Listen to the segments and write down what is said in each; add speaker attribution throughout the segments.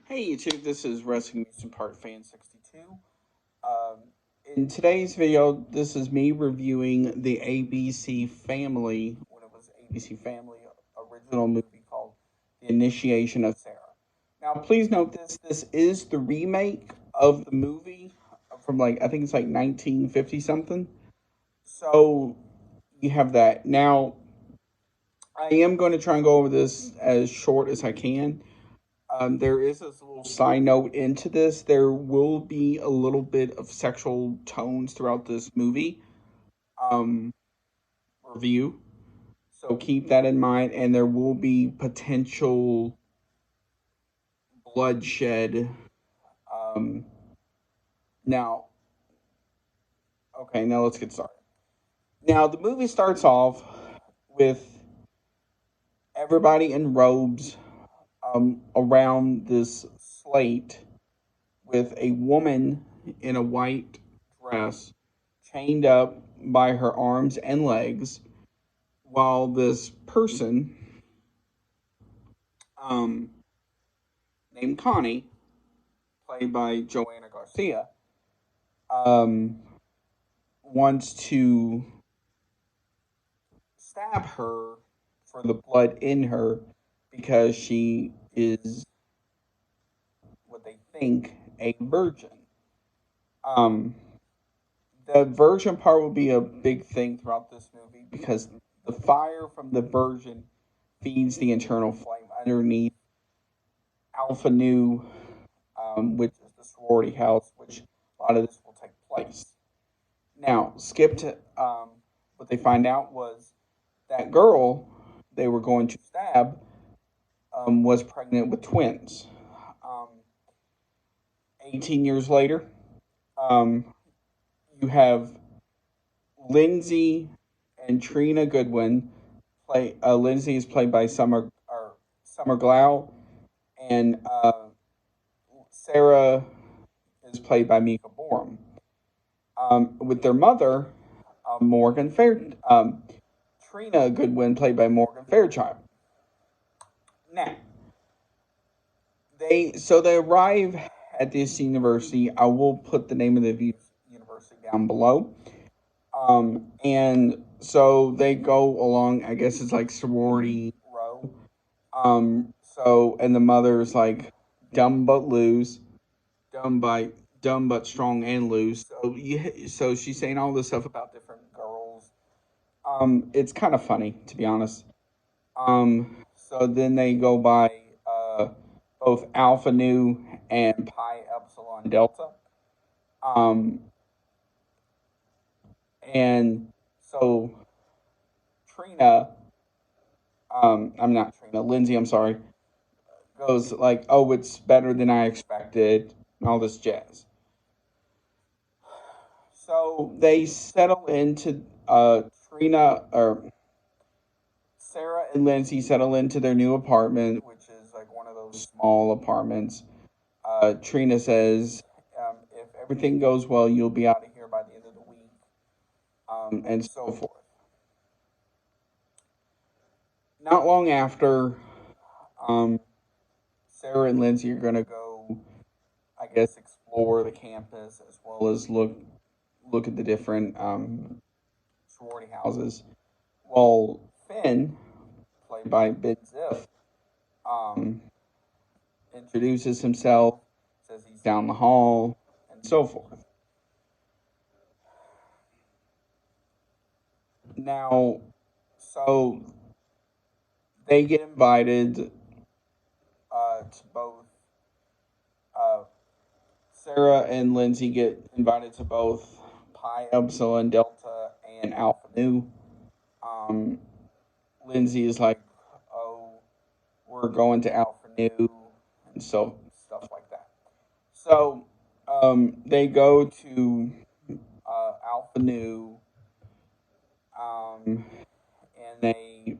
Speaker 1: Hey YouTube, this is Wrestling News Part Fan 62. Um, in today's video, this is me reviewing the ABC Family, when it was ABC Family original movie called The Initiation of Sarah. Now, please note this is the remake of the movie from I think it's like 1950 something. So you have that. Now, I am going to try and go over this as short as I can. There is this little side note into this. There will be a little bit of sexual tones throughout this movie um, review. So keep that in mind. And there will be potential bloodshed. Um, now, okay, now let's get started. Now, the movie starts off with everybody in robes around this slate with a woman in a white dress chained up by her arms and legs while this person um, named Connie, played by Joanna Garcia, um, wants to stab her for the blood in her because she is what they think a virgin. Um, the virgin part will be a big thing throughout this movie because the fire from the virgin feeds the internal flame underneath Alpha Nu, which is the sorority house, which a lot of this will take place. Now, skip to what they find out was that girl they were going to stab was pregnant with twins. Um, 18 years later, um, you have Lindsay and Trina Goodwin. Lindsay is played by Summer Glau, and Sarah is played by Mika Borum. With their mother, Morgan Fair, Trina Goodwin, played by Morgan Fairchild. Now, they arrive at this university. I will put the name of the university down below. And so they go along. I guess it's like sorority row. And the mother's like dumb but loose, dumb by dumb but strong and loose. So she's saying all this stuff about different girls. It's kind of funny, to be honest. So then they go by both Alpha Nu and Pi Epsilon Delta. Um, and so Trina, I'm not Trina, Lindsay, I'm sorry, goes like, oh, it's better than I expected, and all this jazz. So they settle into Trina or Sarah and Lindsay settle into their new apartment, which is like one of those small apartments. Trina says, if everything goes well, you'll be out of here by the end of the week, and so forth. Not long after, um, Sarah and Lindsay are going to go, I guess, explore the campus as well as look at the different sorority houses. Well, Finn, played by Ben Ziff, um, introduces himself, says he's down the hall, and so forth. Now, so they get invited to both. Uh, Sarah and Lindsay get invited to both Pi Epsilon Delta and Alpha Nu. Um, Lindsay is like, "Oh, we're going to Alpha Nu," and so stuff like that. So they go to Alpha Nu, and they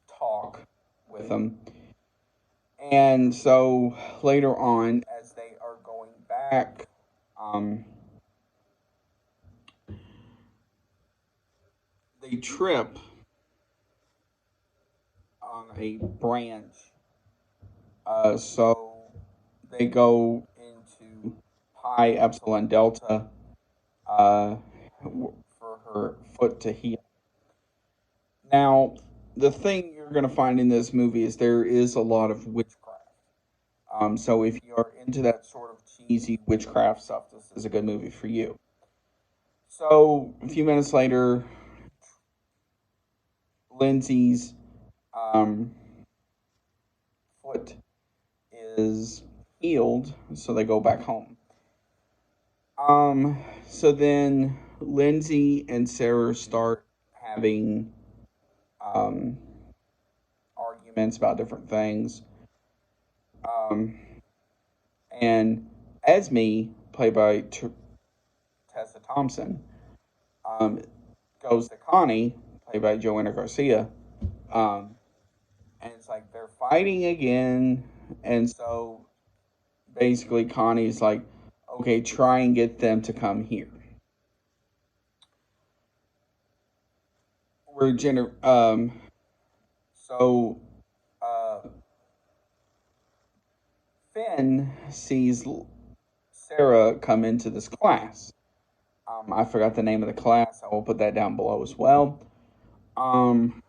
Speaker 1: talk with them. And so later on, as they are going back, um, they trip on a branch. So they go into Pi Epsilon Delta uh, for her foot to heal. Now, the thing you're going to find in this movie is there is a lot of witchcraft. So if you're into that sort of cheesy witchcraft stuff, this is a good movie for you. So a few minutes later, Lindsay's um, foot is healed, so they go back home. So then Lindsay and Sarah start having um, arguments about different things. Um, and Esme, played by Tessa Thompson, um, goes to Connie, played by Joanna Garcia, um, and it's like they're fighting again, and so basically Connie's like, okay, try and get them to come here. We're so uh, Finn sees Sarah come into this class. I forgot the name of the class. I will put that down below as well. Um,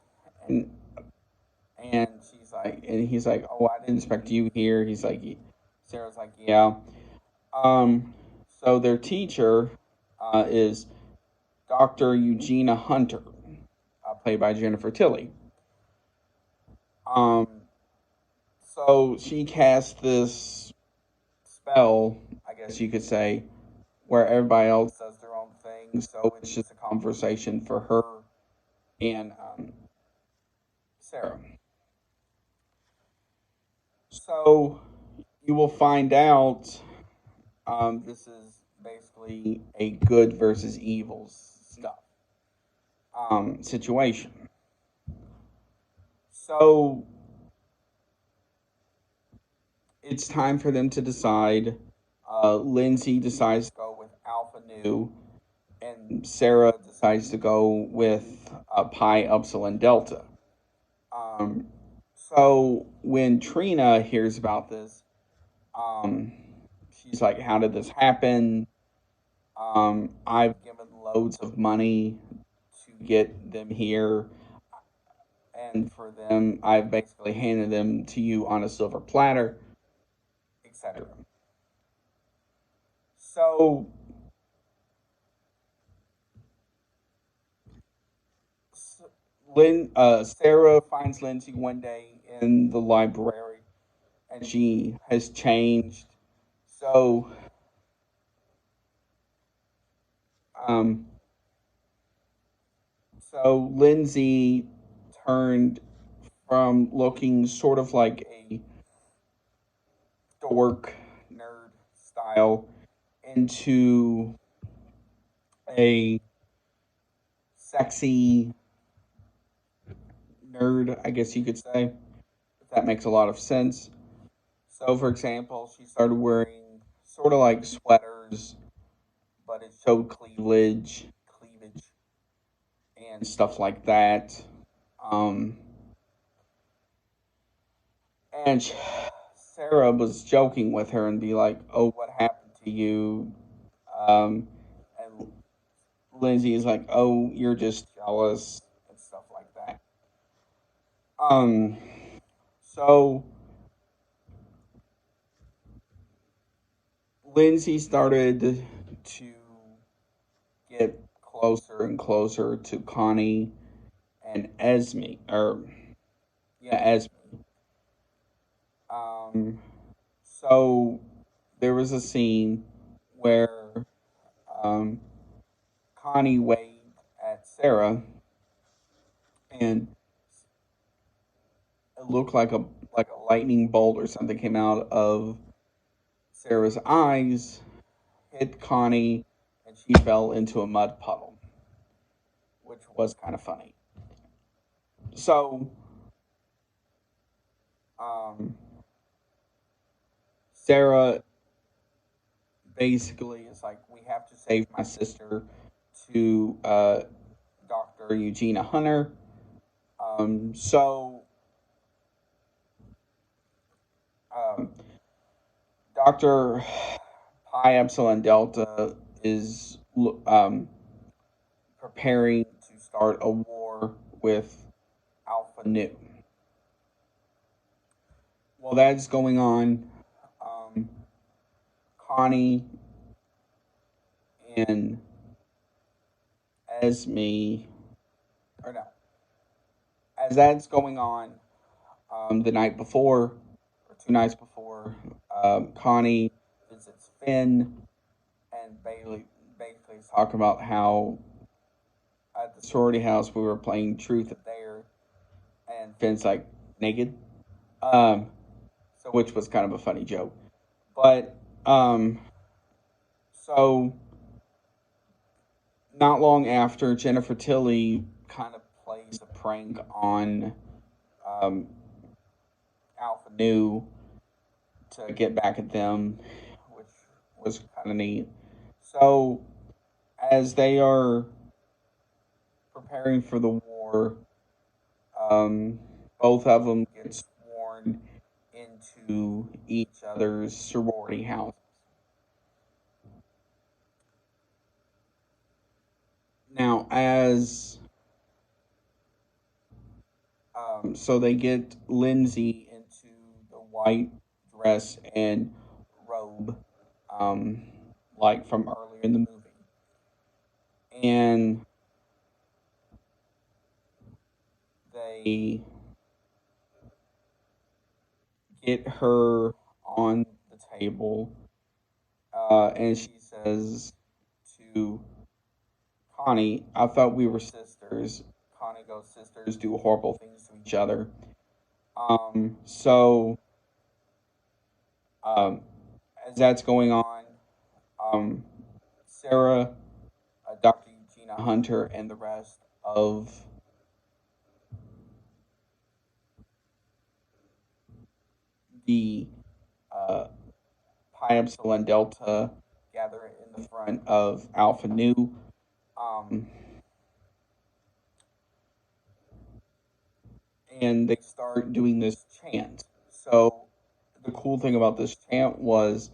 Speaker 1: and and he's like, oh, I didn't expect you here. He's like, Sarah's like, yeah. Um, so their teacher is Dr. Eugenia Hunter, played by Jennifer Tilly. Um, so she casts this spell, I guess you could say, where everybody else does their own thing. So it's just a conversation for her and Sarah. So you will find out this is basically a good versus evil stuff situation. So it's time for them to decide. Lindsay decides to go with Alpha Nu, and Sarah decides to go with Pi Upsilon Delta. Um, so when Trina hears about this, um, she's like, "How did this happen? I've given loads of money to get them here, and for them, I've basically handed them to you on a silver platter, etc." So Sarah finds Lindsay one day in the library, and she has changed. So, um, so Lindsay turned from looking sort of like a dork nerd style into a sexy nerd, I guess you could say, if that makes a lot of sense. So, for example, she started wearing sort of like sweaters, but it showed cleavage, and stuff like that. Um, and Sarah was joking with her and be like, "Oh, what happened to you?" And Lindsay is like, "Oh, you're just jealous," and stuff like that. Um, so Lindsay started to get closer and closer to Connie and Esme, or yeah, Esme. Um, so there was a scene where um, Connie waved at Sarah, and it looked like a lightning bolt or something came out of Sarah's eyes, hit Connie, and she fell into a mud puddle, which was kind of funny. So um, Sarah basically is like, we have to save my sister to Dr. Eugenia Hunter. So um, Dr. Pi Epsilon Delta is preparing to start a war with Alpha Nu. While that's going on, um, Connie and Esme, or no, as that's going on, the night before, or 2 nights before, Connie visits Finn, and Bailey basically is talking about how at the sorority house we were playing Truth or Dare, and Finn's like naked, um, so which was kind of a funny joke. But so not long after, Jennifer Tilly kind of plays a prank on um, Alpha Nu to get back at them, which was kind of neat. So as they are preparing for the war, um, both of them get sworn into each other's sorority houses. Now, as so they get Lindsay into the white dress and robe, um, like from earlier in the movie, and they get her on the table, and she says to Connie, "I thought we were sisters." Connie goes, "Sisters do horrible things to each other." So um, as that's going on, um, Sarah, Dr. Eugenia Hunter, and the rest of the uh, Pi Epsilon Delta gather in the front of Alpha Nu. Um, and they start doing this chant. So the cool thing about this chant was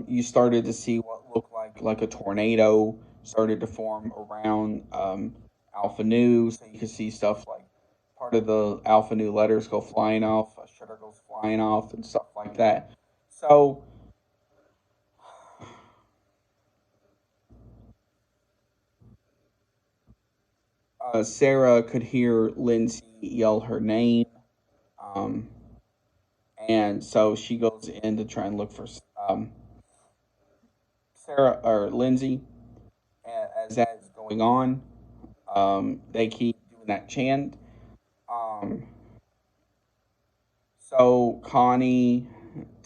Speaker 1: you started to see what looked like a tornado started to form around Alpha Nu. So you could see stuff like part of the Alpha Nu letters go flying off, a shutter goes flying off, and stuff like that. So Sarah could hear Lindsay yell her name, um, and so she goes in to try and look for um, Sarah or Lindsay. As that is going on, they keep doing that chant. Um, so Connie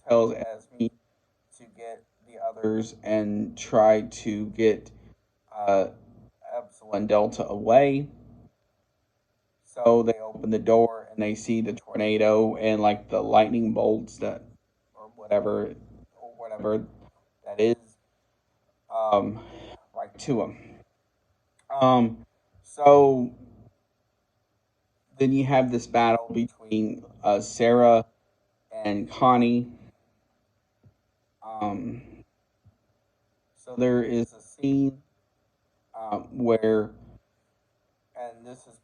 Speaker 1: tells Esme to get the others and try to get uh, Epsilon Delta away. So they open the door and they see the tornado and like the lightning bolts that, or whatever that is, um, right to them. Um, so then you have this battle between Sarah and Connie. Um, so there is a scene where, and this is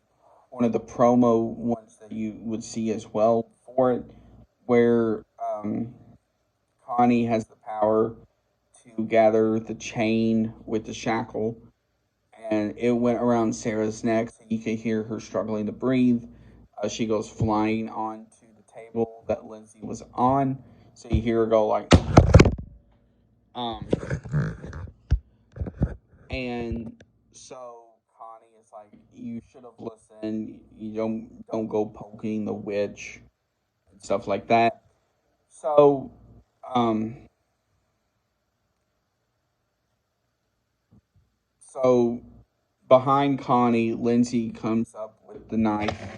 Speaker 1: one of the promo ones that you would see as well for it, where Connie has the power to gather the chain with the shackle, and it went around Sarah's neck, so you could hear her struggling to breathe. She goes flying onto the table that Lindsay was on, so you hear her go like, um, and so Connie is like, "You should have listened. You don't go poking the witch and stuff like that." So, um, so behind Connie, Lindsay comes up with the knife,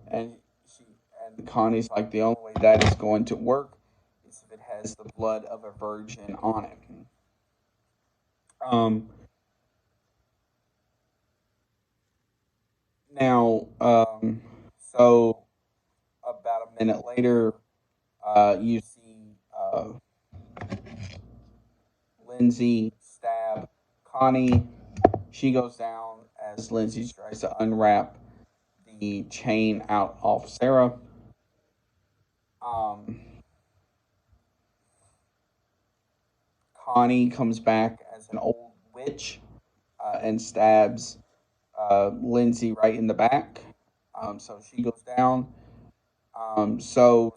Speaker 1: and she and Connie's like, "The only way that is going to work is if it has the blood of a virgin on it." Um, now, so about a minute later, you see. Lindsay stab Connie. She goes down as Lindsay tries to unwrap the chain out off Sara. Um, Connie comes back as an old witch and stabs Lindsay right in the back. So she goes down. Um, so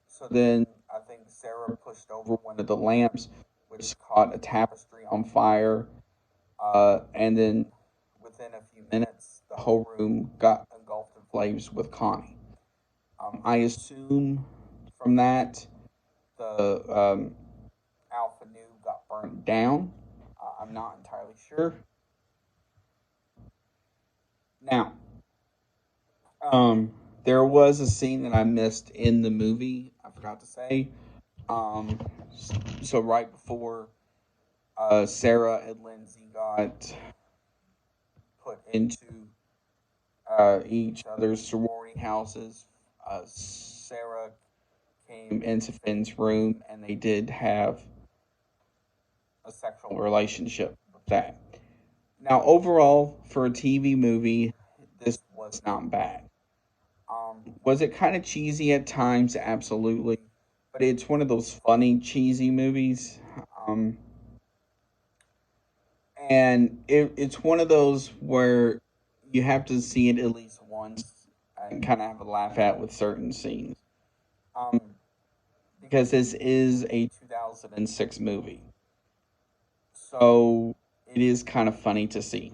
Speaker 1: so then I think Sara pushed over one of the lamps, which caught a tapestry on fire. And then within a few minutes, the whole room got engulfed in flames with Connie. I assume from that the Alpha Nu got burnt down. I'm not entirely sure. Now, um, there was a scene that I missed in the movie. I forgot to say. Um, so right before Sara and Lindsay got put into each other's sorority houses, Sara came into Finn's room and they did have a sexual relationship with that. Now, overall, for a TV movie, this was not bad. Was it kind of cheesy at times? Absolutely. But it's one of those funny, cheesy movies. Um, and it's one of those where you have to see it at least once and kind of have a laugh at with certain scenes. Um, because this is a 2006 movie. So it is kind of funny to see.